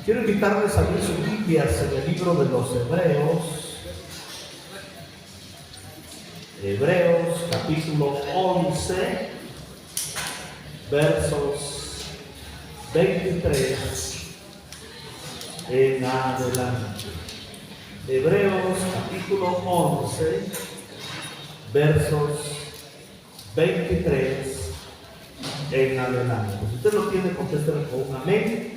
Quiero invitarles a abrir sus Biblias en el libro de los Hebreos. Hebreos capítulo 11, versos 23 en adelante. Hebreos capítulo 11, versos 23 en adelante. Si usted lo tiene, contéstelo con un amén.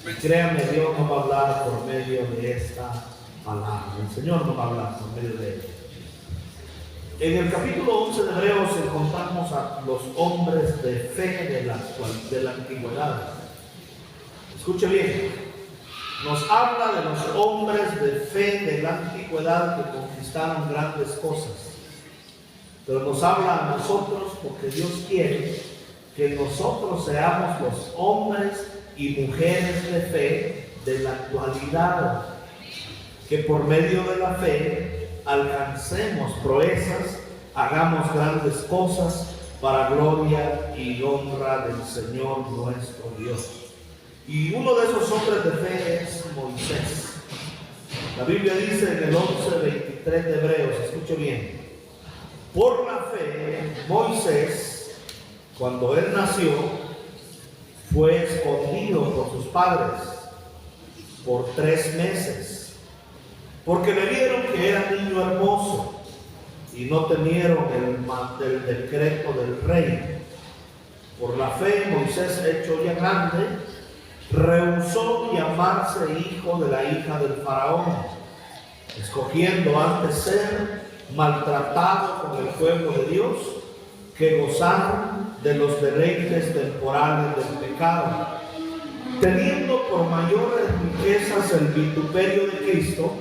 Y créame, Dios nos va a hablar por medio de esta palabra. El Señor nos va a hablar por medio de ella. En el capítulo 11 de Hebreos encontramos a los hombres de fe de la antigüedad. Escuche bien, nos habla de los hombres de fe de la antigüedad que conquistaron grandes cosas. Pero nos habla a nosotros porque Dios quiere que nosotros seamos los hombres y mujeres de fe de la actualidad, que por medio de la fe alcancemos proezas, hagamos grandes cosas para gloria y honra del Señor nuestro Dios. Y uno de esos hombres de fe es Moisés. La Biblia dice en el 11:23 de Hebreos, escuche bien: por la fe Moisés, cuando él nació, fue escondido por sus padres por 3 meses, porque le vieron que era niño hermoso y no temieron el decreto del rey. Por la fe Moisés, hecho ya grande, rehusó llamarse hijo de la hija del faraón, escogiendo antes ser maltratado con el pueblo de Dios que gozar de los deleites temporales del pecado, teniendo por mayores riquezas el vituperio de Cristo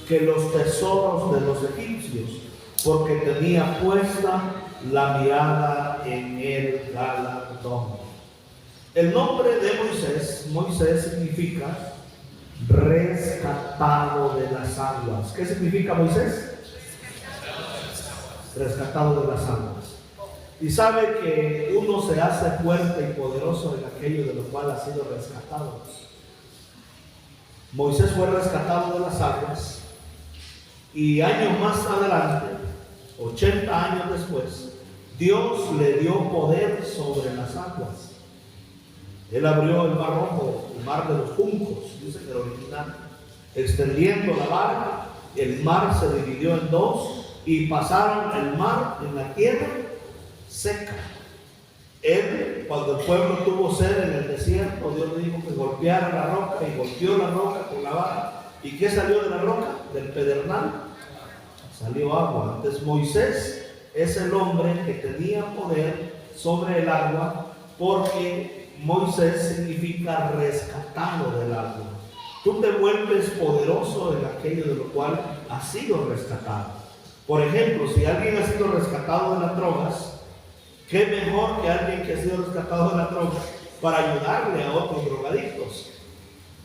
que los tesoros de los egipcios, porque tenía puesta la mirada en el galardón. El nombre de Moisés significa rescatado de las aguas. ¿Qué significa Moisés? Rescatado de las aguas. Y sabe que uno se hace fuerte y poderoso en aquello de lo cual ha sido rescatado. Moisés fue rescatado de las aguas y años más adelante, 80 años después, Dios le dio poder sobre las aguas. Él abrió el mar Rojo, el mar de los juncos, dice que el original, extendiendo la barca, el mar se dividió en dos y pasaron el mar en la tierra seca. Él, cuando el pueblo tuvo sed en el desierto, Dios le dijo que golpeara la roca, y golpeó la roca con la vara. ¿Y qué salió de la roca? Del pedernal salió agua. Entonces Moisés es el hombre que tenía poder sobre el agua, porque Moisés significa rescatado del agua. Tú te vuelves poderoso en aquello de lo cual has sido rescatado. Por ejemplo, si alguien ha sido rescatado de las drogas, ¿qué mejor que alguien que ha sido rescatado de la droga para ayudarle a otros drogadictos?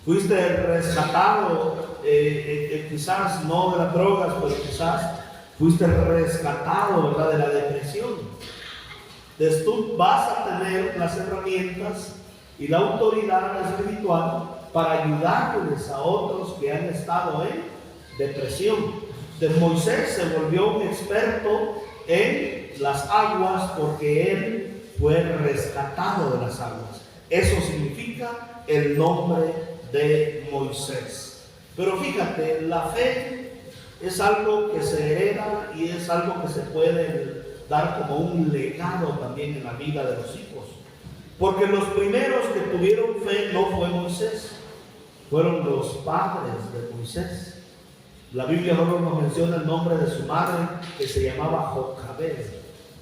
Fuiste rescatado, quizás no de las drogas, pero quizás fuiste rescatado, ¿verdad?, de la depresión. Entonces tú vas a tener las herramientas y la autoridad espiritual para ayudarles a otros que han estado en depresión. De Moisés se volvió un experto en las aguas porque él fue rescatado de las aguas. Eso significa el nombre de Moisés. Pero fíjate, la fe es algo que se hereda y es algo que se puede dar como un legado también en la vida de los hijos. Porque los primeros que tuvieron fe no fue Moisés, fueron los padres de Moisés. La Biblia no nos menciona el nombre de su madre, que se llamaba Jocabed.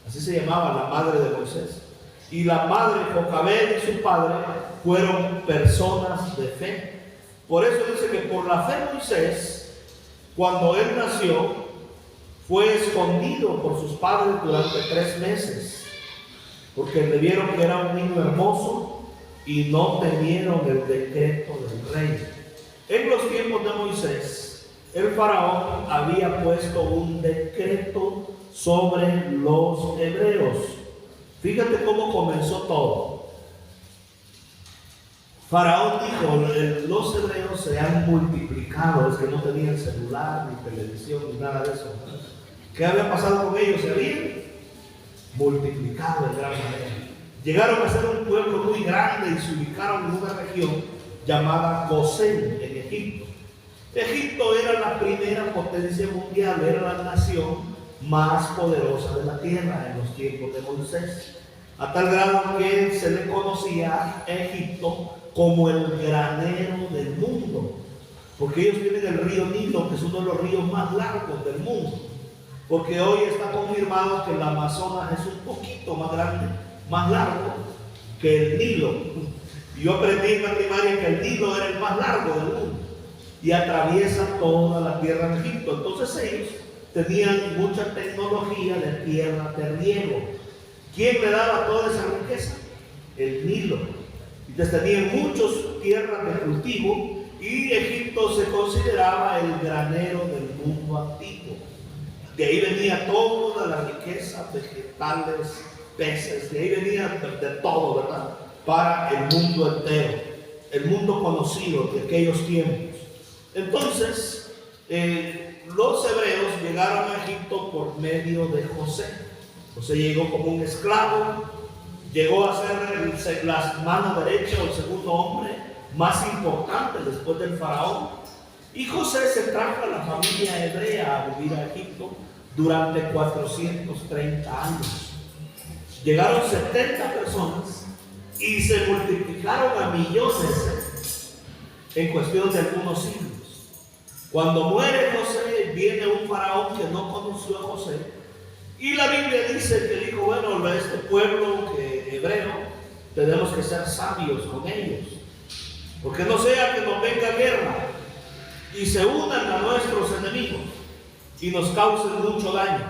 Así se llamaba la madre de Moisés. Y la madre Jocabed y su padre fueron personas de fe. Por eso dice que por la fe Moisés, cuando él nació, fue escondido por sus padres durante 3 meses, porque le vieron que era un niño hermoso y no temieron el decreto del rey. En los tiempos de Moisés, el faraón había puesto un decreto sobre los hebreos. Fíjate cómo comenzó todo. Faraón dijo, los hebreos se han multiplicado, es que no tenían celular, ni televisión, ni nada de eso. ¿Qué había pasado con ellos? Se habían multiplicado en gran manera. Llegaron a ser un pueblo muy grande y se ubicaron en una región llamada Gosén, en Egipto. Egipto era la primera potencia mundial, era la nación más poderosa de la tierra en los tiempos de Moisés. A tal grado que se le conocía a Egipto como el granero del mundo, porque ellos tienen el río Nilo, que es uno de los ríos más largos del mundo, porque hoy está confirmado que el Amazonas es un poquito más grande, más largo que el Nilo. Yo aprendí en la primaria que el Nilo era el más largo del mundo y atraviesa toda la tierra de Egipto. Entonces ellos tenían mucha tecnología de tierra de riego. ¿Quién le daba toda esa riqueza? El Nilo. Entonces tenían muchas tierras de cultivo y Egipto se consideraba el granero del mundo antiguo. De ahí venía toda la riqueza, vegetales, peces, de ahí venía de todo, ¿verdad? Para el mundo entero, el mundo conocido de aquellos tiempos. Entonces, los hebreos llegaron a Egipto por medio de José. José llegó como un esclavo, llegó a ser la mano derecha o el segundo hombre más importante después del faraón. Y José se trajo a la familia hebrea a vivir a Egipto durante 430 años. Llegaron 70 personas y se multiplicaron a millones en cuestión de algunos siglos. Cuando muere José, viene un faraón que no conoció a José. Y la Biblia dice que dijo, bueno, este pueblo hebreo, tenemos que ser sabios con ellos, porque no sea que nos venga guerra y se unan a nuestros enemigos y nos causen mucho daño.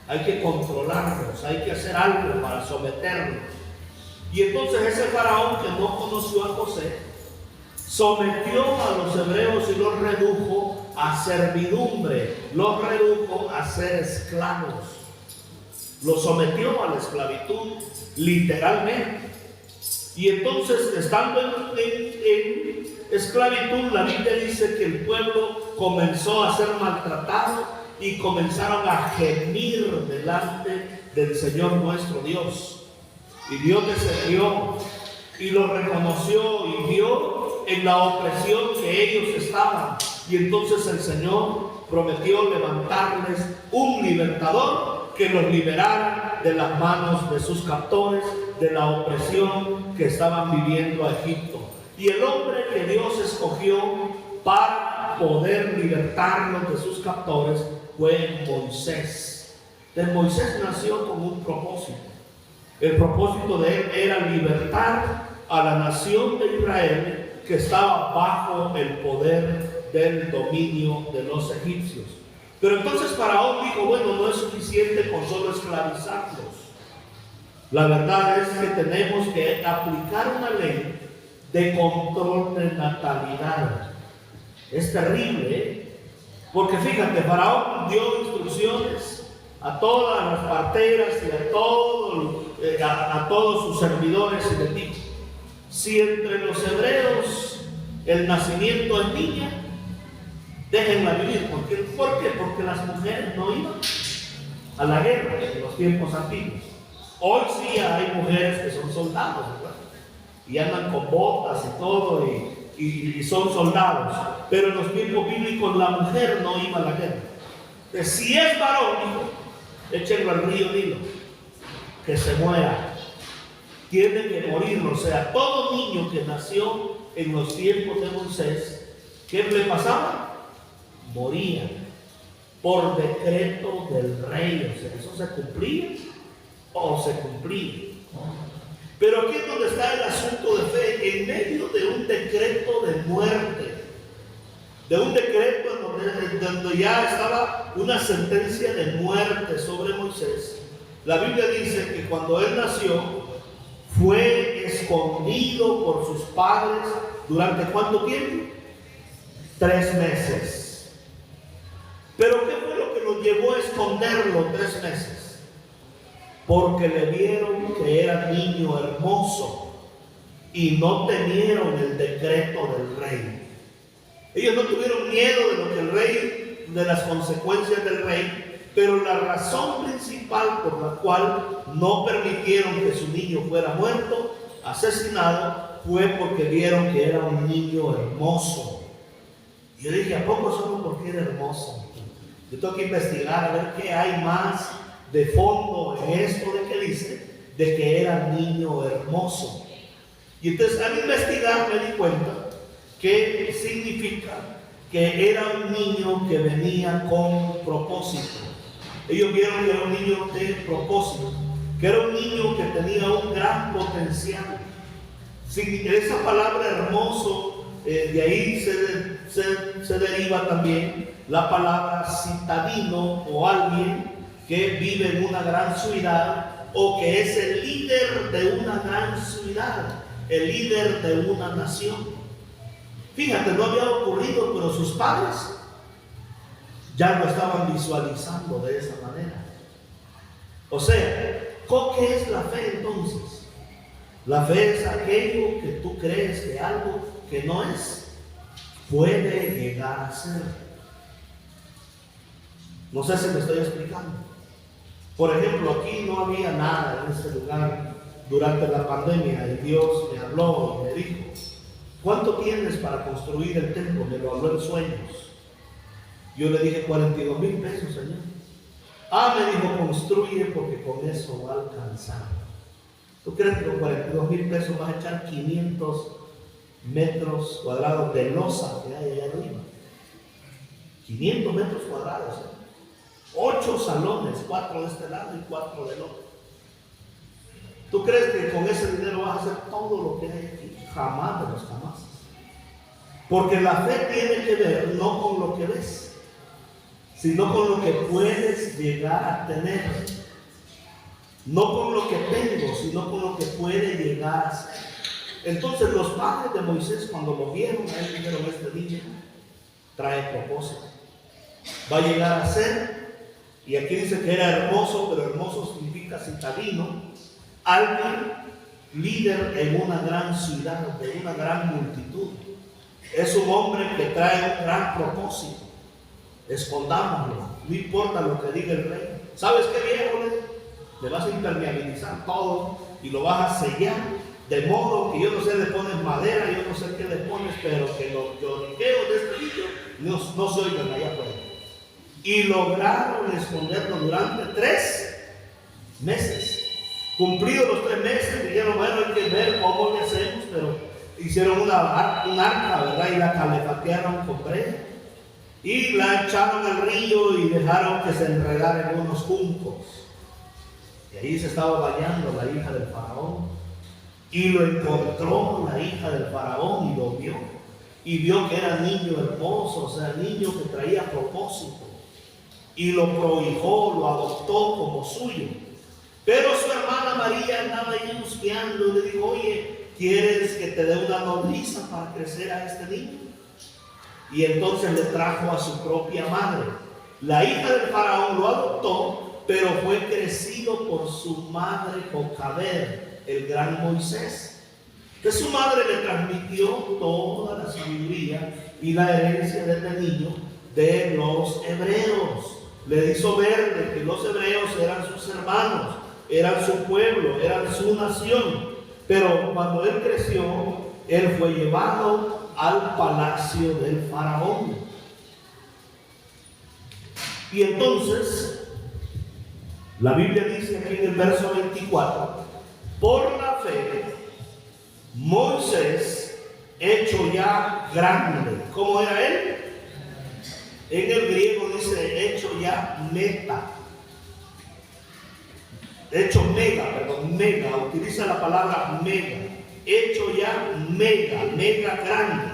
Hay que controlarlos, hay que hacer algo para someterlos. Y entonces ese faraón que no conoció a José, sometió a los hebreos y los redujo a servidumbre, los redujo a ser esclavos. Los sometió a la esclavitud, literalmente. Y entonces, estando en esclavitud, la Biblia dice que el pueblo comenzó a ser maltratado y comenzaron a gemir delante del Señor nuestro Dios. Y Dios descendió y lo reconoció y vio en la opresión que ellos estaban. Y entonces el Señor prometió levantarles un libertador que los liberara de las manos de sus captores, de la opresión que estaban viviendo a Egipto. Y el hombre que Dios escogió para poder libertarlos de sus captores fue Moisés. Entonces Moisés nació con un propósito. El propósito de él era libertar a la nación de Israel que estaba bajo el poder del dominio de los egipcios. Pero entonces Faraón dijo, bueno, no es suficiente con solo esclavizarlos. La verdad es que tenemos que aplicar una ley de control de natalidad. Es terrible, ¿eh? Porque fíjate, Faraón dio instrucciones a todas las parteras y a todos sus servidores y le dijo, si entre los hebreos el nacimiento es niña, déjenla vivir. ¿Por qué? Porque las mujeres no iban a la guerra en los tiempos antiguos. Hoy sí hay mujeres que son soldados, ¿verdad? Y andan con botas y todo y son soldados. Pero en los tiempos bíblicos la mujer no iba a la guerra. Entonces, si es varón, échenlo al río Nilo, que se muera. Tiene que morir. O sea, todo niño que nació en los tiempos de Moisés, ¿qué le pasaba? Moría por decreto del rey. O sea, eso se cumplía o se cumplía. Pero aquí es donde está el asunto de fe, en medio de un decreto de muerte, de un decreto donde ya estaba una sentencia de muerte sobre Moisés. La Biblia dice que cuando él nació fue escondido por sus padres durante ¿cuánto tiempo? 3 meses. Pero ¿qué fue lo que los llevó a esconderlo 3 meses? Porque le vieron que era niño hermoso y no temieron el decreto del rey. Ellos no tuvieron miedo de lo que el rey, de las consecuencias del rey, pero la razón principal por la cual no permitieron que su niño fuera muerto, asesinado, fue porque vieron que era un niño hermoso. Y yo dije, ¿a poco solo porque era hermoso? Yo tengo que investigar a ver qué hay más de fondo en esto de que dice de que era niño hermoso. Y entonces al investigar me di cuenta que significa que era un niño que venía con propósito. Ellos vieron que era un niño de propósito, que era un niño que tenía un gran potencial. Esa palabra hermoso, de ahí se deriva también la palabra citadino, o alguien que vive en una gran ciudad, o que es el líder de una gran ciudad, el líder de una nación. Fíjate, no había ocurrido, pero sus padres ya lo estaban visualizando de esa manera. O sea, ¿qué es la fe entonces? La fe es aquello que tú crees que algo que no es puede llegar a ser. No sé si me estoy explicando. Por ejemplo, aquí no había nada en este lugar durante la pandemia y Dios me habló y me dijo, ¿cuánto tienes para construir el templo? Me lo habló en sueños. Yo le dije 42,000 pesos, Señor. Me dijo, construye porque con eso va a alcanzar. ¿Tú crees que con 42,000 pesos vas a echar 500 metros cuadrados de losa que hay allá arriba? 500 metros cuadrados, 8 salones, 4 de este lado y 4 del otro. ¿Tú crees que con ese dinero vas a hacer todo lo que hay aquí? Jamás de los jamás. Porque la fe tiene que ver no con lo que ves, sino con lo que puedes llegar a tener. No con lo que tengo, sino con lo que puede llegar a ser. Entonces los padres de Moisés, cuando lo vieron, a él dijeron, este niño trae propósito, va a llegar a ser. Y aquí dice que era hermoso, pero hermoso significa citadino, alguien líder en una gran ciudad, de una gran multitud. Es un hombre que trae un gran propósito. Escondámoslo, no importa lo que diga el rey. ¿Sabes qué, viejo? Le vas a impermeabilizar todo y lo vas a sellar, de modo que yo no sé, le pones madera, yo no sé qué le pones, pero que los lloriqueos de este niño no se oigan allá afuera. Y lograron esconderlo durante 3 meses. Cumplidos los 3 meses, dijeron, bueno, hay que ver cómo le hacemos, pero hicieron un arca, ¿verdad? Y la calefatearon con brea. Y la echaron al río y dejaron que se enredara en unos juncos. Y ahí se estaba bañando la hija del faraón. Y lo encontró la hija del faraón y lo vio. Y vio que era niño hermoso, o sea, niño que traía propósito. Y lo prohijó, lo adoptó como suyo. Pero su hermana María andaba ahí buscando y le dijo, oye, ¿quieres que te dé una nodriza para crecer a este niño? Y entonces le trajo a su propia madre. La hija del faraón lo adoptó, pero fue crecido por su madre Jocabed, el gran Moisés. Que su madre le transmitió toda la sabiduría y la herencia de este niño de los hebreos. Le hizo ver de que los hebreos eran sus hermanos, eran su pueblo, eran su nación. Pero cuando él creció, él fue llevado al palacio del faraón. Y entonces, la Biblia dice aquí en el verso 24, por la fe, Moisés, hecho ya grande. ¿Cómo era él? En el griego dice hecho ya mega. Hecho mega, utiliza la palabra mega. Hecho ya mega grande.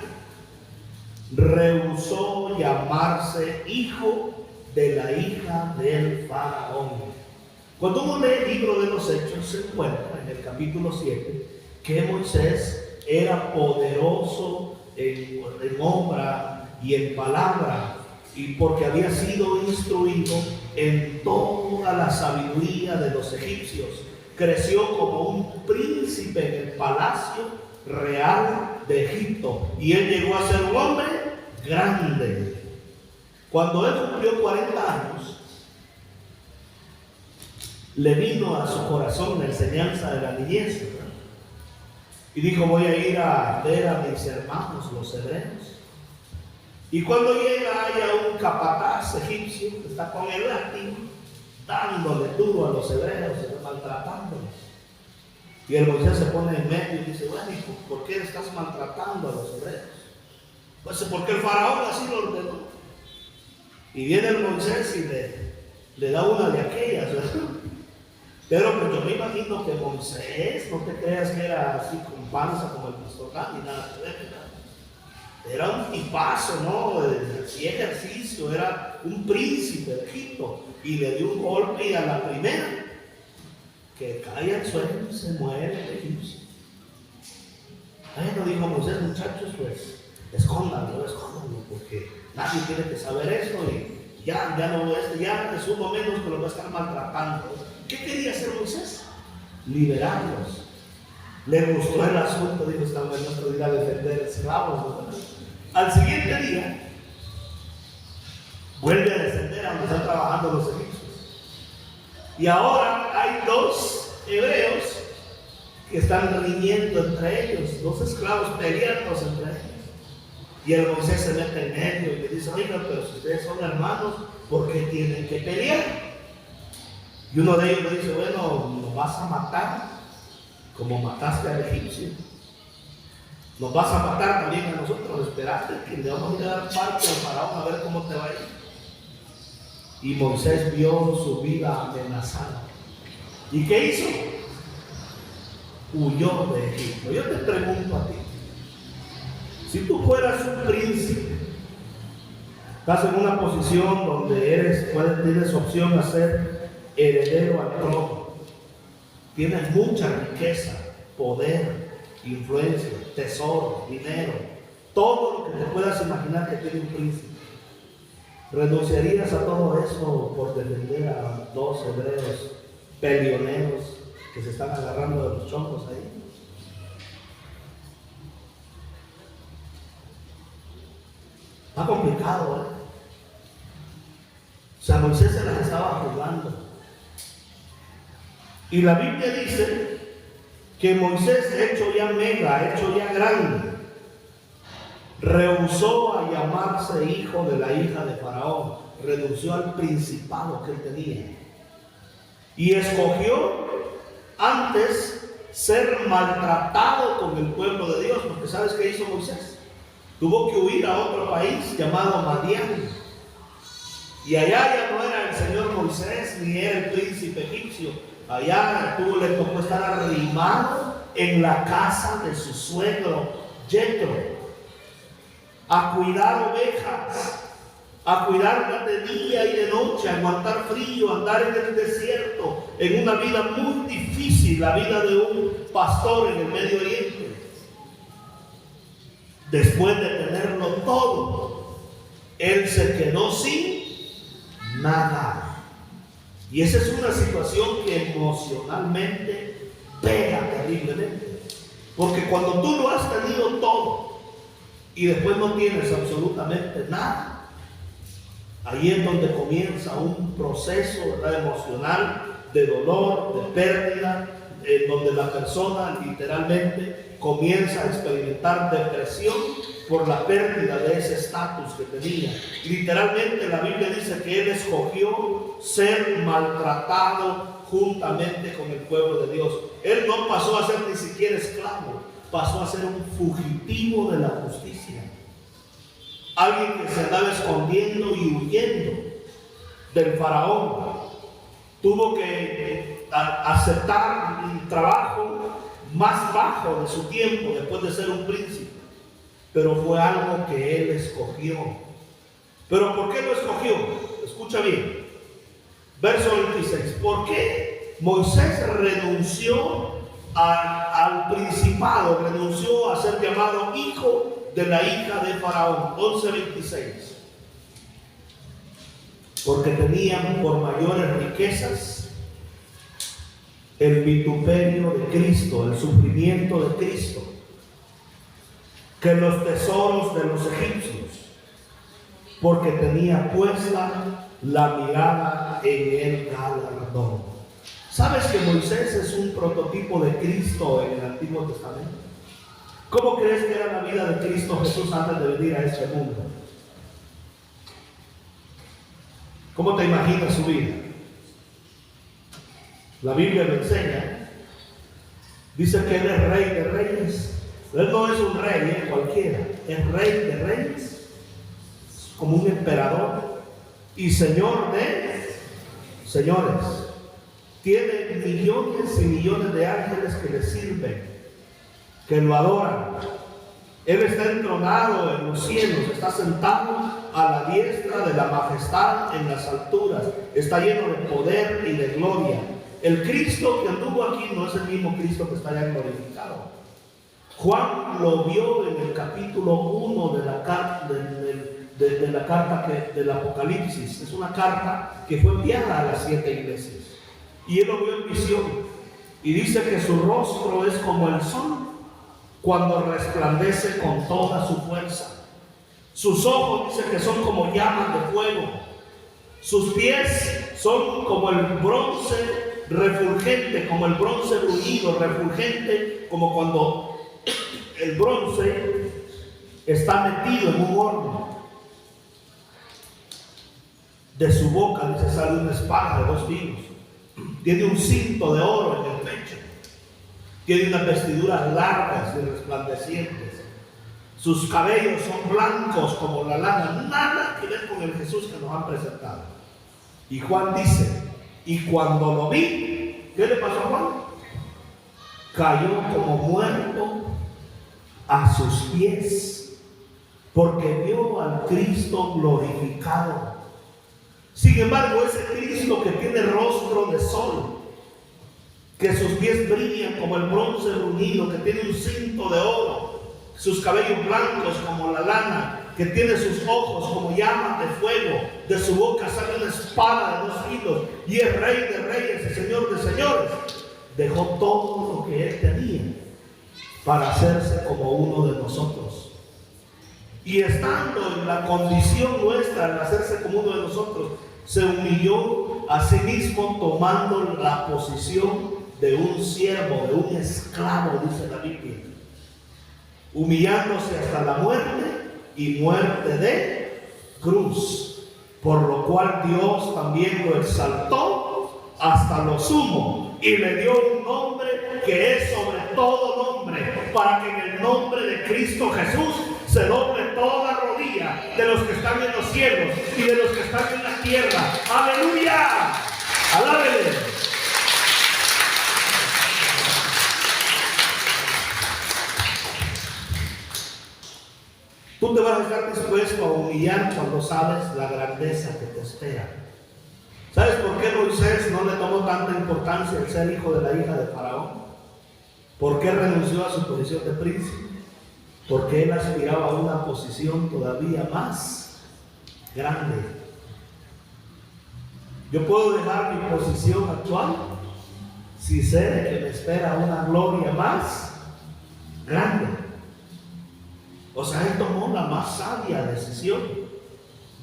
Rehusó llamarse hijo de la hija del faraón. Cuando uno lee el libro de los Hechos, se encuentra en el capítulo 7 que Moisés era poderoso en obra y en palabra, y porque había sido instruido en toda la sabiduría de los egipcios. Creció como un príncipe en el palacio real de Egipto. Y él llegó a ser un hombre grande. Cuando él cumplió 40 años, le vino a su corazón la enseñanza de la niñez, ¿verdad? Y dijo: voy a ir a ver a mis hermanos, los hebreos. Y cuando llega, hay a un capataz egipcio que está con el látigo, dándole duro a los hebreos, maltratándolos. Y el Moisés se pone en medio y dice: bueno, ¿y por qué estás maltratando a los hebreos? Pues porque el faraón así lo ordenó. Y viene el Moisés y le da una de aquellas, ¿verdad? Pero pues yo me imagino que Moisés, no te creas que era así con panza como el pastor ni nada que ver, ¿verdad? Era un tipazo, ¿no? Hacía ejercicio, era un príncipe de Egipto. Y le dio un golpe y a la primera que cae al suelo y se muere el egipcio. Bueno, dijo Moisés: muchachos, pues escóndanlo, porque nadie tiene que saber esto y ya es uno menos que lo va a estar maltratando. ¿Qué quería hacer Moisés? Liberarlos. Le gustó el asunto, dijo: está bueno esto, ir a defender esclavos, ¿verdad? Al siguiente día vuelve a descender a donde están trabajando los egipcios. Y ahora hay dos hebreos que están riñendo entre ellos, dos esclavos peleándose entre ellos. Y el Moisés se mete en medio y le dice: oigan, pero si ustedes son hermanos, ¿por qué tienen que pelear? Y uno de ellos le dice: bueno, nos vas a matar como mataste al egipcio. Nos vas a matar también a nosotros. Esperaste que le vamos a ir a dar parte al faraón a ver cómo te va a ir. Y Moisés vio su vida amenazada. ¿Y qué hizo? Huyó de Egipto. Yo te pregunto a ti: si tú fueras un príncipe, estás en una posición donde tienes opción a ser heredero al trono, tienes mucha riqueza, poder, influencia, tesoro, dinero, todo lo que te puedas imaginar que tiene un príncipe, ¿renunciarías a todo eso por defender a dos hebreos peleoneros que se están agarrando de los chongos ahí? Está complicado, ¿eh? O sea, Moisés se las estaba jugando. Y la Biblia dice que Moisés, hecho ya mega, hecho ya grande, rehusó a llamarse hijo de la hija de Faraón, renunció al principado que él tenía y escogió antes ser maltratado con el pueblo de Dios, porque ¿sabes qué hizo Moisés? Tuvo que huir a otro país llamado Madián, y allá ya no era el señor Moisés ni era el príncipe egipcio. Allá le tocó estar arrimado en la casa de su suegro Jetro, a cuidar ovejas, a cuidarlas de día y de noche, a aguantar frío, andar en el desierto, en una vida muy difícil, la vida de un pastor en el Medio Oriente. Después de tenerlo todo, él se quedó sin nada. Y esa es una situación que emocionalmente pega terriblemente. Porque cuando tú lo has tenido todo y después no tienes absolutamente nada, ahí es donde comienza un proceso, ¿verdad?, emocional, de dolor, de pérdida, en donde la persona literalmente comienza a experimentar depresión por la pérdida de ese estatus que tenía. Literalmente la Biblia dice que él escogió ser maltratado juntamente con el pueblo de Dios. Él no pasó a ser ni siquiera esclavo, pasó a ser un fugitivo de la justicia. Alguien que se andaba escondiendo y huyendo del faraón. Tuvo que aceptar un trabajo más bajo de su tiempo después de ser un príncipe. Pero fue algo que él escogió. ¿Pero por qué lo escogió? Escucha bien. Verso 26. ¿Por qué Moisés renunció al principado? Renunció a ser llamado hijo de la hija de Faraón. 11:26. Porque tenían por mayores riquezas el vituperio de Cristo, el sufrimiento de Cristo, que los tesoros de los egipcios, porque tenía puesta la mirada en el galardón. ¿Sabes que Moisés es un prototipo de Cristo en el Antiguo Testamento? ¿Cómo crees que era la vida de Cristo Jesús antes de venir a este mundo? ¿Cómo te imaginas su vida? La Biblia lo enseña. Dice que Él es Rey de Reyes. Él no es un rey cualquiera. Es Rey de Reyes, como un emperador, y Señor de señores. Tiene millones y millones de ángeles que le sirven, que lo adoran. Él está entronado en los cielos, está sentado a la diestra de la majestad en las alturas, está lleno de poder y de gloria. El Cristo que anduvo aquí no es el mismo Cristo que está ya glorificado. Juan lo vio en el capítulo 1 de la carta del Apocalipsis. Es una carta que fue enviada a las 7 iglesias. Y él lo vio en visión. Y dice que su rostro es como el sol cuando resplandece con toda su fuerza. Sus ojos dice que son como llamas de fuego. Sus pies son como el bronce refulgente, como el bronce bruñido, refulgente, como cuando el bronce está metido en un horno. De su boca, dice, sale una espada de 2 filos. Tiene un cinto de oro en el pecho. Tiene unas vestiduras largas y resplandecientes. Sus cabellos son blancos como la lana. Nada que ver con el Jesús que nos han presentado. Y Juan dice, y cuando lo vi, ¿qué le pasó a Juan? Cayó como muerto a sus pies, porque vio al Cristo glorificado. Sin embargo, ese Cristo que tiene rostro de sol, que sus pies brillan como el bronce bruñido, que tiene un cinto de oro, sus cabellos blancos como la lana, que tiene sus ojos como llamas de fuego, de su boca sale una espada de 2 filos, y es Rey de Reyes y Señor de Señores, dejó todo lo que él tenía para hacerse como uno de nosotros. Y estando en la condición nuestra, en hacerse como uno de nosotros, se humilló a sí mismo, tomando la posición de un siervo, de un esclavo, dice la Biblia, humillándose hasta la muerte y muerte de cruz, por lo cual Dios también lo exaltó hasta lo sumo y le dio un nombre que es sobre todo nombre, para que en el nombre de Cristo Jesús se doble toda rodilla de los que están en los cielos y de los que están en la tierra. ¡Aleluya! ¡Alábele! Tú te vas a estar dispuesto a humillar cuando sabes la grandeza que te espera. ¿Sabes por qué Moisés no le tomó tanta importancia el ser hijo de la hija de Faraón? ¿Por qué renunció a su posición de príncipe? Porque él aspiraba a una posición todavía más grande. Yo puedo dejar mi posición actual si sé de que me espera una gloria más grande. O sea, él tomó la más sabia decisión.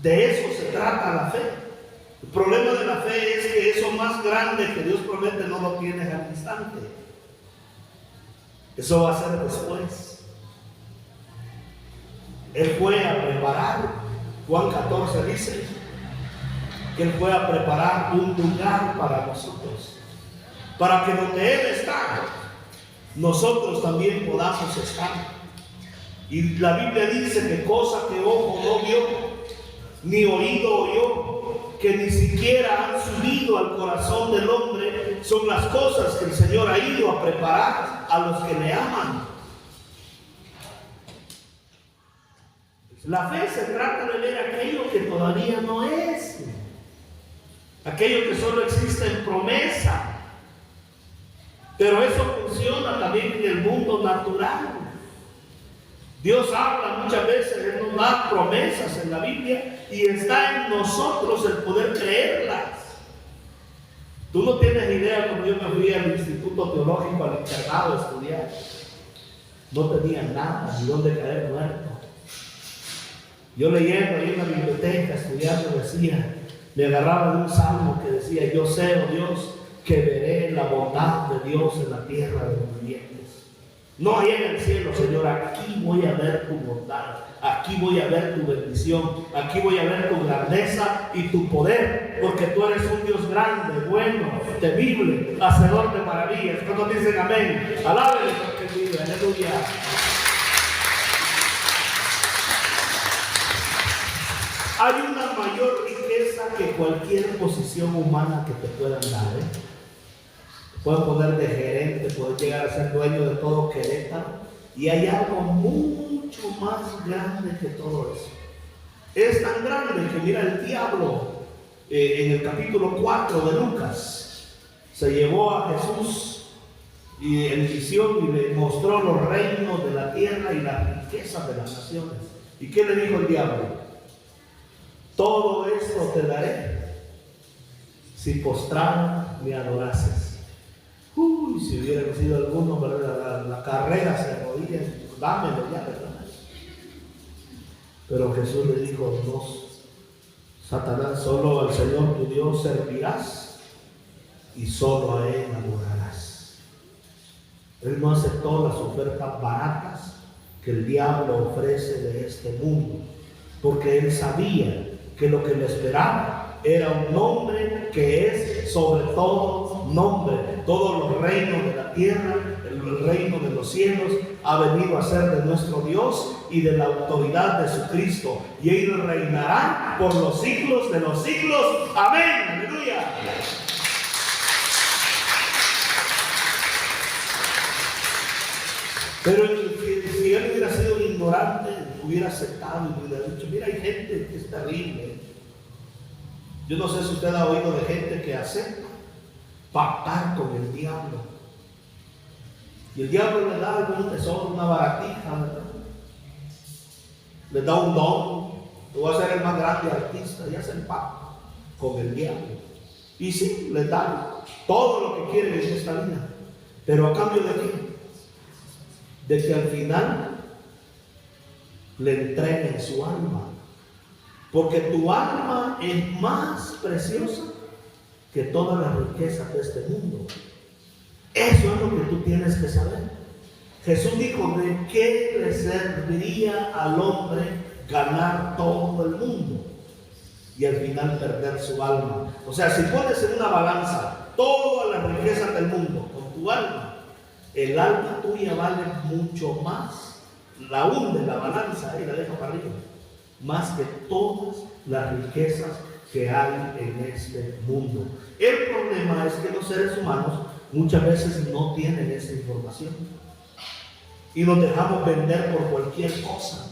De eso se trata la fe. El problema de la fe es que eso más grande que Dios promete no lo tienes al instante. Eso va a ser después. Él fue a preparar, Juan 14 dice, que Él fue a preparar un lugar para nosotros, para que donde Él está, nosotros también podamos estar. Y la Biblia dice que cosa que ojo no vio, ni oído oyó, que ni siquiera han subido al corazón del hombre, son las cosas que el Señor ha ido a preparar a los que le aman. La fe se trata de ver aquello que todavía no es, aquello que solo existe en promesa. Pero eso funciona también en el mundo natural. Dios habla muchas veces, Él nos da promesas en la Biblia y está en nosotros el poder creerlas. Tú no tienes idea cuando yo me fui al Instituto Teológico, al internado a estudiar. no tenían nada ni dónde caer muerto. Yo leyendo ahí en la biblioteca, estudiando, me agarraba de un salmo que decía: yo sé, oh Dios, que veré la bondad de Dios en la tierra de los vivientes. No allá en el cielo, Señor, aquí voy a ver tu bondad, aquí voy a ver tu bendición, aquí voy a ver tu grandeza y tu poder, porque tú eres un Dios grande, bueno, temible, hacedor de maravillas. Cuando dicen amén, alábenle porque vive, aleluya. Hay una mayor riqueza que cualquier posición humana que te puedan dar, Puedes poner de gerente, puedes llegar a ser dueño de todo Querétaro, y hay algo mucho más grande que todo eso. Es tan grande que mira, el diablo en el capítulo 4 de Lucas se llevó a Jesús y en visión y le mostró los reinos de la tierra y las riquezas de las naciones. ¿Y qué le dijo el diablo? Todo esto te daré si postrado me adorases. Si hubiera sido alguno, la carrera se arrodilla, dámelo ya, ¿verdad? Pero Jesús le dijo: no, Satanás, solo al Señor tu Dios servirás y solo a Él adorarás. Él no aceptó las ofertas baratas que el diablo ofrece de este mundo, porque Él sabía que lo que le esperaba era un nombre que es sobre todo nombre. Todos los reinos de la tierra, el reino de los cielos, ha venido a ser de nuestro Dios y de la autoridad de su Cristo. Y Él reinará por los siglos de los siglos. Amén. Aleluya. Pero si Él hubiera sido ignorante, hubiera aceptado y hubiera dicho: mira, hay gente que es terrible. Yo no sé si usted ha oído de gente que acepta pactar con el diablo. Y el diablo le da algún tesoro, una baratija, ¿verdad? Le da un don. Tú vas a ser el más grande artista y hacen pacto con el diablo. Y sí, le dan todo lo que quieren en esta vida. Pero a cambio de qué? De que al final le entreguen su alma. Porque tu alma es más preciosa que todas las riquezas de este mundo. Eso es lo que tú tienes que saber. Jesús dijo: ¿de qué le serviría al hombre ganar todo el mundo y al final perder su alma? O sea, si pones en una balanza todas las riquezas del mundo con tu alma, el alma tuya vale mucho más. La hunde la balanza y la deja para arriba, más que todas las riquezas que hay en este mundo. El problema es que los seres humanos muchas veces no tienen esa información y nos dejamos vender por cualquier cosa,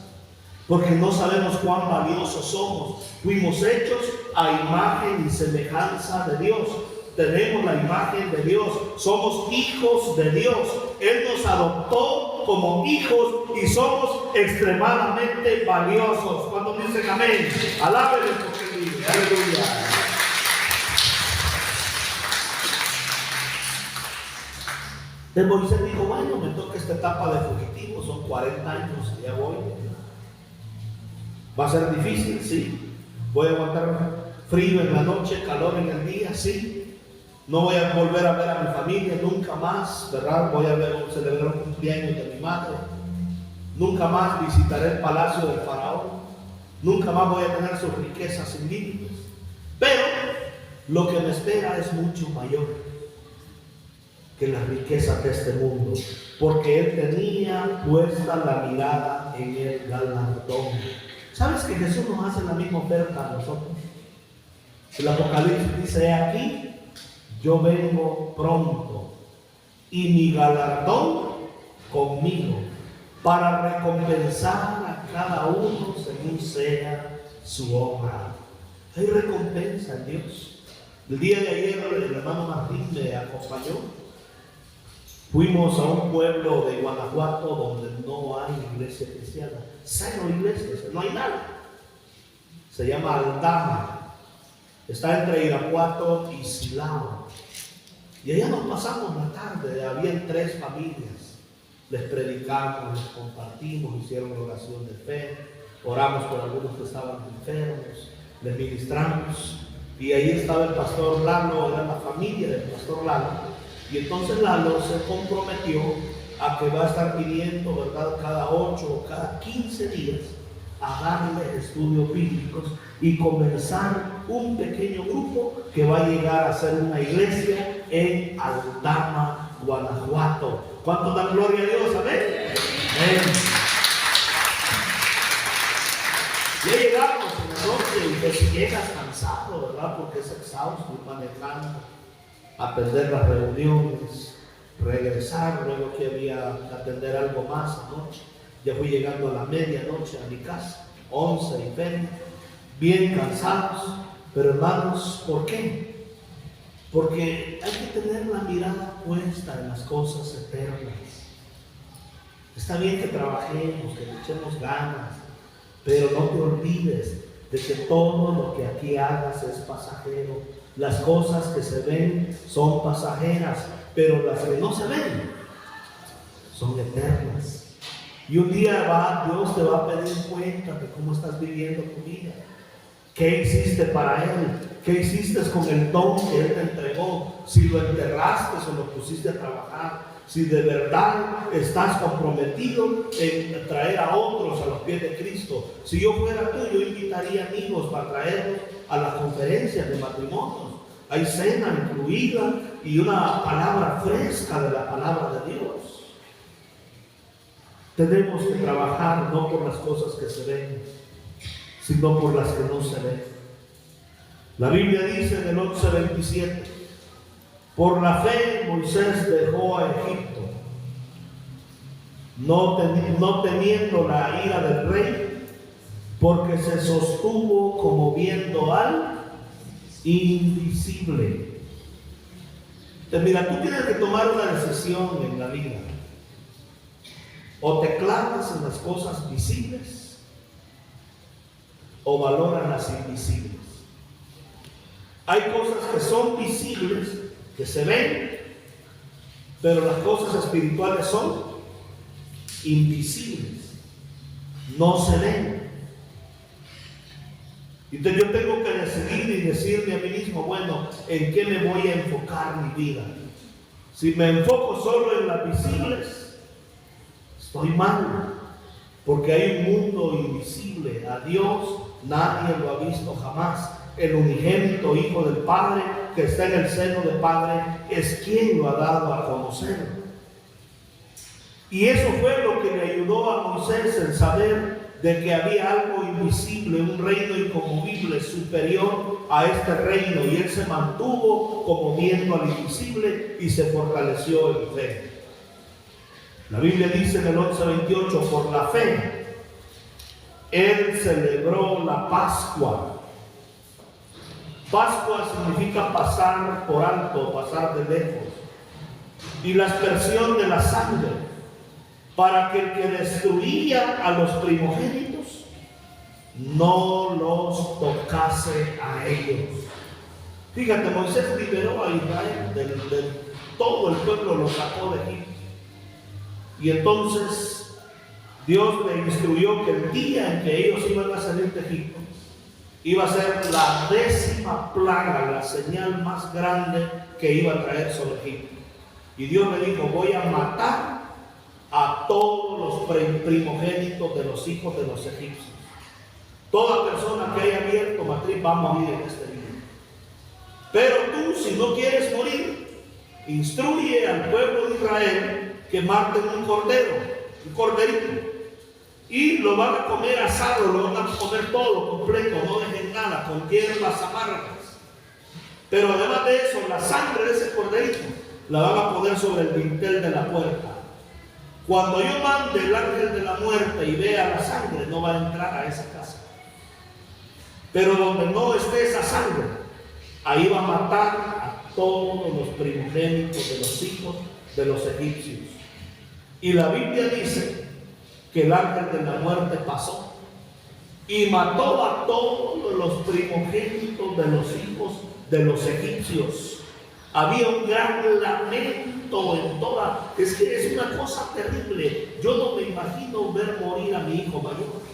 porque no sabemos cuán valiosos somos. Fuimos hechos a imagen y semejanza de Dios. Tenemos la imagen de Dios, somos hijos de Dios. Él nos adoptó como hijos y somos extremadamente valiosos. Cuando dicen amén, alábenle porque vive. Aleluya. Entonces Moisés dijo: bueno, me toca esta etapa de fugitivo, son 40 años y ya voy. Va a ser difícil, sí. Voy a aguantar frío en la noche, calor en el día, sí. No voy a volver a ver a mi familia nunca más, ¿verdad? Voy a celebrar un cumpleaños de mi madre. Nunca más visitaré el palacio del faraón. Nunca más voy a tener sus riquezas sin límites. Pero lo que me espera es mucho mayor que las riquezas de este mundo, porque él tenía puesta la mirada en el galardón. ¿Sabes que Jesús nos hace la misma oferta a nosotros? El Apocalipsis dice: he aquí, yo vengo pronto y mi galardón conmigo para recompensar a cada uno según sea su obra. Hay recompensa en Dios. El día de ayer el hermano Martín me acompañó. Fuimos a un pueblo de Guanajuato donde no hay iglesia cristiana. Cero iglesias, no hay nada. Se llama Aldama. Está entre Irapuato y Silao. Y allá nos pasamos la tarde, habían 3 familias. les predicamos, les compartimos, hicieron oración de fe, oramos por algunos que estaban enfermos, les ministramos. Y ahí estaba el pastor Lalo, era la familia del pastor Lalo. Y entonces Lalo se comprometió a que va a estar pidiendo, ¿verdad?, cada 8 o cada 15 días a darle estudios bíblicos y comenzar un pequeño grupo que va a llegar a ser una iglesia en Aldama, Guanajuato. ¿Cuántos dan gloria a Dios? Amén. Amén. Ya llegamos en la noche y pues llegas cansado, ¿verdad? Porque es exhausto ir manejando, atender las reuniones, regresar, luego que había que atender algo más anoche. Ya fui llegando a la medianoche a mi casa, 11:30, bien cansados. Pero hermanos, ¿por qué? Porque hay que tener la mirada puesta en las cosas eternas. Está bien que trabajemos, que le echemos ganas, pero no te olvides de que todo lo que aquí hagas es pasajero. Las cosas que se ven son pasajeras, pero las que no se ven son eternas. Y un día Dios te va a pedir cuenta de cómo estás viviendo tu vida. ¿Qué hiciste para Él? ¿Qué hiciste con el don que Él te entregó? Si lo enterraste o lo pusiste a trabajar. Si de verdad estás comprometido en traer a otros a los pies de Cristo. Si yo fuera tú, yo invitaría amigos para traerlos a las conferencias de matrimonios. Hay cena incluida y una palabra fresca de la palabra de Dios. Tenemos que trabajar no por las cosas que se ven, sino por las que no se ven. La Biblia dice en el 11:27, por la fe Moisés dejó a Egipto, no temiendo la ira del rey, porque se sostuvo como viendo al invisible. Entonces, mira, tú tienes que tomar una decisión en la vida. O te clavas en las cosas visibles o valoras las invisibles. Hay cosas que son visibles, que se ven, pero las cosas espirituales son invisibles, no se ven. Entonces yo tengo que decidir y decirme a mí mismo, bueno, ¿en qué me voy a enfocar mi vida? Si me enfoco solo en las visibles, estoy mal, porque hay un mundo invisible. A Dios nadie lo ha visto jamás. El unigénito Hijo del Padre, que está en el seno del Padre, es quien lo ha dado a conocer. Y eso fue lo que le ayudó a Moisés en saber de que había algo invisible, un reino inconmovible superior a este reino, y él se mantuvo como viendo al invisible y se fortaleció en fe. La Biblia dice en el 11:28, por la fe, él celebró la Pascua. Pascua significa pasar por alto, pasar de lejos. Y la aspersión de la sangre, para que el que destruía a los primogénitos no los tocase a ellos. Fíjate, Moisés liberó a Israel todo el pueblo lo sacó de Egipto. Y entonces Dios le instruyó que el día en que ellos iban a salir de Egipto iba a ser la 10ª plaga, la señal más grande que iba a traer sobre Egipto. Y Dios le dijo, voy a matar a todos los primogénitos de los hijos de los egipcios. Toda persona que haya abierto matriz va a morir en este día. Pero tú, si no quieres morir, instruye al pueblo de Israel que maten un corderito, y lo van a comer asado, lo van a comer todo completo, no dejen nada, con hierbas amargas. Pero además de eso, la sangre de ese corderito la van a poner sobre el dintel de la puerta. Cuando yo mande el ángel de la muerte y vea la sangre, no va a entrar a esa casa. Pero donde no esté esa sangre, ahí va a matar a todos los primogénitos de los hijos de los egipcios. Y la Biblia dice que el ángel de la muerte pasó y mató a todos los primogénitos de los hijos de los egipcios. Había un gran lamento en toda. Es que es una cosa terrible. Yo no me imagino ver morir a mi hijo mayor.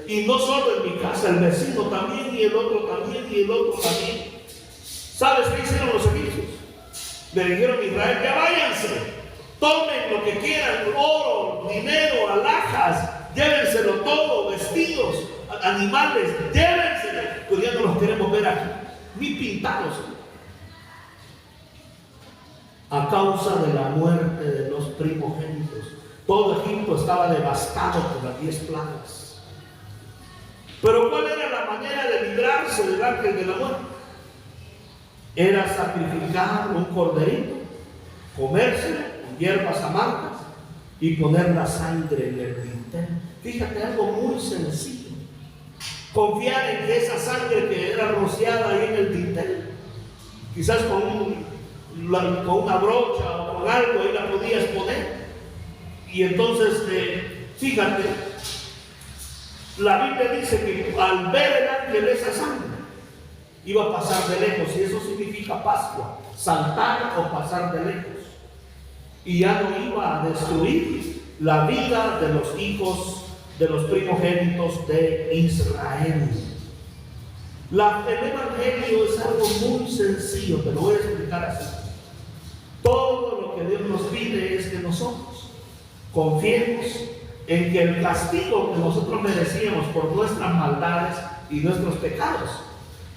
Y no solo en mi casa, el vecino también, y el otro también, y el otro también. ¿Sabes qué hicieron los egipcios? Le dijeron a Israel: ya váyanse, tomen lo que quieran, oro, dinero, alhajas, llévenselo todo, vestidos, animales, llévenselo. Pues ya no los queremos ver aquí, ni pintados. A causa de la muerte de los primogénitos, todo Egipto estaba devastado por las 10 plagas. Pero ¿cuál era la manera de librarse del ángel de la muerte? Era sacrificar un corderito, comérselo con hierbas amargas y poner la sangre en el dintel. Fíjate, algo muy sencillo. Confiar en que esa sangre que era rociada ahí en el dintel, quizás con una brocha o con algo ahí la podías poner. Y entonces, fíjate, la Biblia dice que al ver el ángel esa sangre, iba a pasar de lejos, y eso significa Pascua, saltar o pasar de lejos. Y ya no iba a destruir la vida de los hijos, de los primogénitos de Israel. El Evangelio es algo muy sencillo, te lo voy a explicar así. Todo lo que Dios nos pide es que nosotros confiemos en que el castigo que nosotros merecíamos por nuestras maldades y nuestros pecados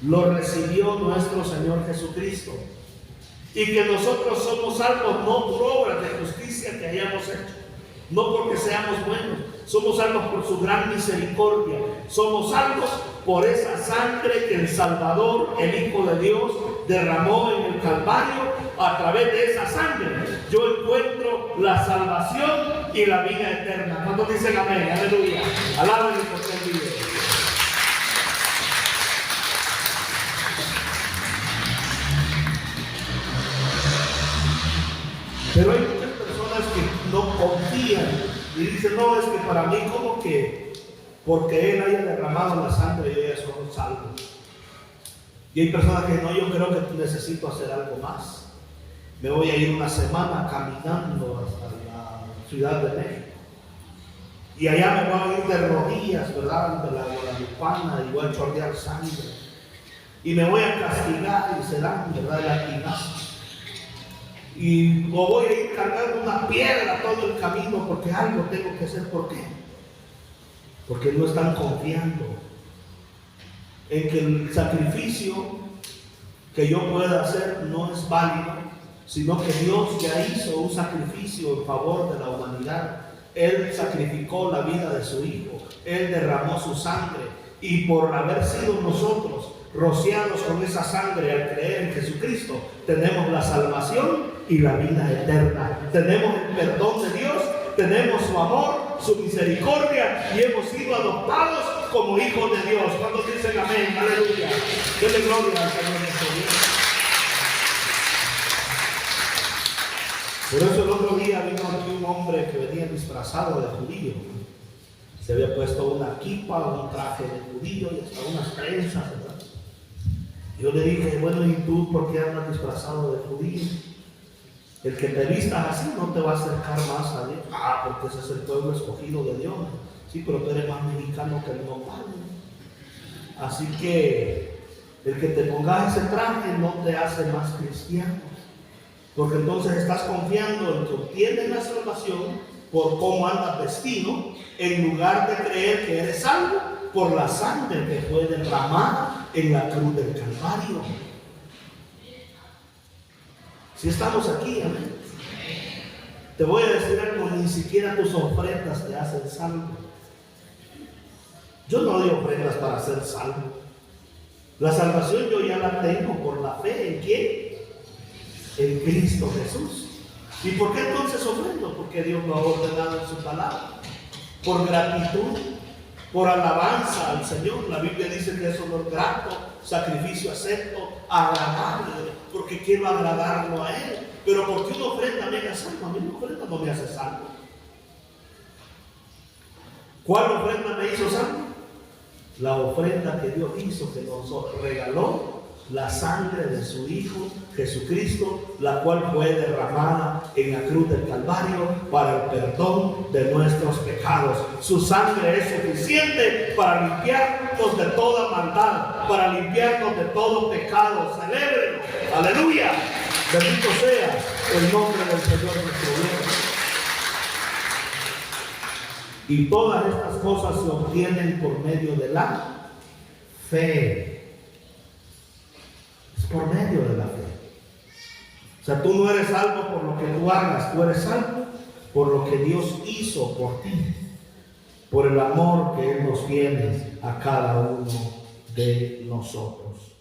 lo recibió nuestro Señor Jesucristo, y que nosotros somos salvos no por obras de justicia que hayamos hecho, no porque seamos buenos, somos salvos por su gran misericordia, somos salvos por esa sangre que el Salvador, el Hijo de Dios, derramó en el Calvario. A través de esa sangre yo encuentro la salvación y la vida eterna. ¿Cuántos dicen amén? Aleluya. Alábenle porque Él vive. Pero hay muchas personas que no confían y dicen: no, es que para mí, como que porque Él haya derramado la sangre, yo ya soy salvo. Y hay personas que no, yo creo que necesito hacer algo más. Me voy a ir una semana caminando hasta la Ciudad de México, y allá me voy a ir de rodillas, ¿verdad?, de la Guadalupana, y voy a chorrear sangre, y me voy a castigar y serán, ¿verdad?, latigazos. Y o voy a ir cargando una piedra todo el camino porque algo tengo que hacer. ¿Por qué? Porque no están confiando en que el sacrificio que yo pueda hacer no es válido, sino que Dios ya hizo un sacrificio en favor de la humanidad. Él sacrificó la vida de su Hijo, Él derramó su sangre, y por haber sido nosotros rociados con esa sangre al creer en Jesucristo, tenemos la salvación y la vida eterna. Tenemos el perdón de Dios, tenemos su amor, su misericordia, y hemos sido adoptados como hijos de Dios. ¿Cuántos dicen amén? Aleluya. Denle gloria al Señor nuestro Dios. Por eso el otro día vino aquí un hombre que venía disfrazado de judío. Se había puesto una kipa, un traje de judío y hasta unas trenzas, ¿verdad? Yo le dije: bueno, ¿y tú por qué andas disfrazado de judío? El que te vistas así no te va a acercar más a Dios. Porque ese es el pueblo escogido de Dios. Sí, pero tú eres más mexicano que el nopal. Así que el que te pongas ese traje no te hace más cristiano, porque entonces estás confiando en que obtienes la salvación por cómo andas vestido, en lugar de creer que eres salvo por la sangre que fue derramada en la cruz del Calvario. Si estamos aquí, amén. Te voy a decir algo: ni siquiera tus ofrendas te hacen salvo. Yo no doy ofrendas para ser salvo. La salvación yo ya la tengo por la fe. ¿En quién? En Cristo Jesús. ¿Y por qué entonces ofrendo? Porque Dios lo ha ordenado en su palabra. Por gratitud, por alabanza al Señor. La Biblia dice que es honor grato, sacrificio acepto, agradable, porque quiero agradarlo a Él. Pero porque una ofrenda me haga salvo, a mí una ofrenda no me hace salvo. ¿Cuál ofrenda me hizo salvo? La ofrenda que Dios hizo, que nos regaló la sangre de su Hijo Jesucristo, la cual fue derramada en la cruz del Calvario para el perdón de nuestros pecados. Su sangre es suficiente para limpiarnos de toda maldad, para limpiarnos de todo pecado. Celébrenlo. Aleluya. Bendito sea el nombre del Señor nuestro Dios. Y todas estas cosas se obtienen por medio de la fe. Es por medio de la fe. O sea, tú no eres salvo por lo que tú hagas, tú eres salvo por lo que Dios hizo por ti, por el amor que Él nos tiene a cada uno de nosotros.